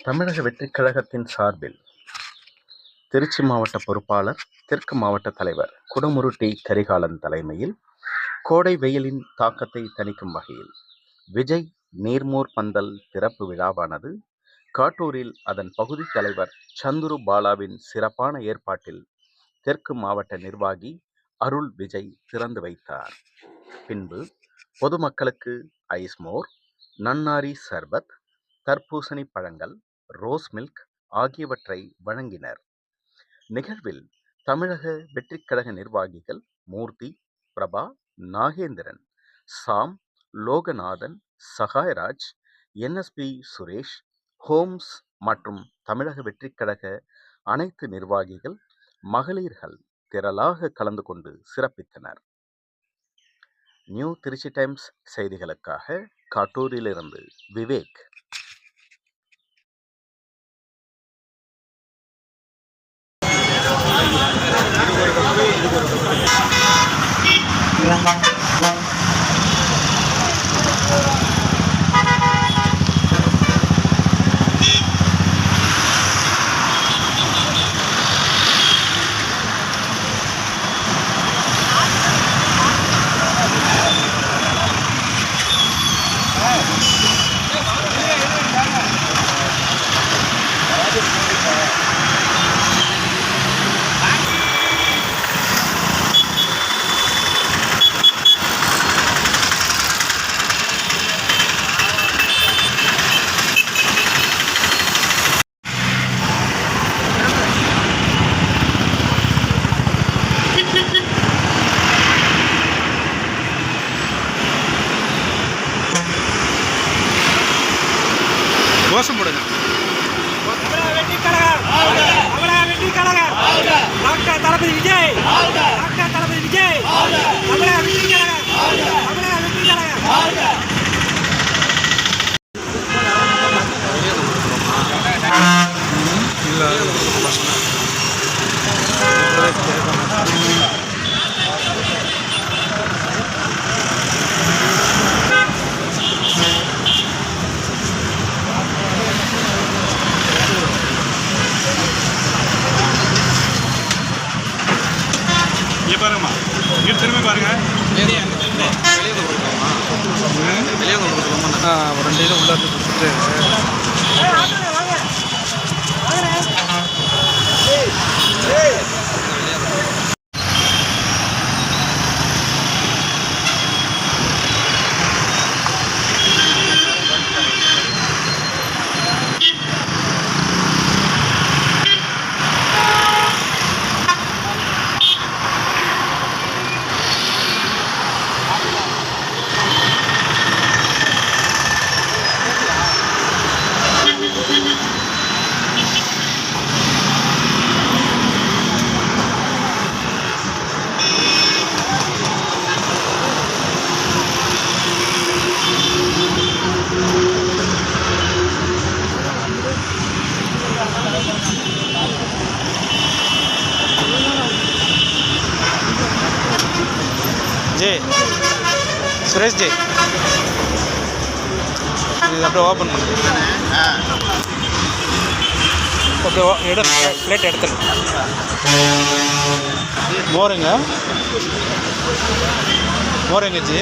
தமிழக வெற்றிக் கழகத்தின் சார்பில் திருச்சி மாவட்ட பொறுப்பாளர், தெற்கு மாவட்ட தலைவர் குடமுரு டி. கரிகாலன் தலைமையில் கோடை வெயிலின் தாக்கத்தை தணிக்கும் வகையில் விஜய் நீர்மோர் பந்தல் திறப்பு விழாவானது காட்டூரில் அதன் பகுதி தலைவர் சந்துரு பாலாவின் சிறப்பான ஏற்பாட்டில் தெற்கு மாவட்ட நிர்வாகி அருள் விஜய் திறந்து வைத்தார். பின்பு பொதுமக்களுக்கு ஐஸ்மோர், நன்னாரி சர்பத், தர்பூசணி பழங்கள், ரோஸ் மில்க் ஆகியவற்றை வழங்கினர். நிகழ்வில் தமிழக வெற்றிக் கழக நிர்வாகிகள் மூர்த்தி, பிரபா, நாகேந்திரன், சாம், லோகநாதன், சகாயராஜ், NSP சுரேஷ், ஹோம்ஸ் மற்றும் தமிழக வெற்றிக் கழக அனைத்து நிர்வாகிகள், மகளிர்கள் திரளாக கலந்து கொண்டு சிறப்பித்தனர். நியூ திருச்சி டைம்ஸ் செய்திகளுக்காக காட்டூரிலிருந்து விவேக். கோஷம் போடுங்க. டாக்டர் தளபதி விஜய், டாக்டர் தளபதி விஜய், தமிழக வெற்றி கழகம், தமிழக வெற்றி கழகம். பாருங்கம்மா, திரும்பி பாருங்க. வெளியே ஒரு 2 இது உள்ள கொடுத்துட்டு ஜே சுரேஷ் ஜே இது அப்படியே ஓப்பன் பண்ணு. அப்படியே பிளேட் எடுத்துரு. மோருங்க ஜி.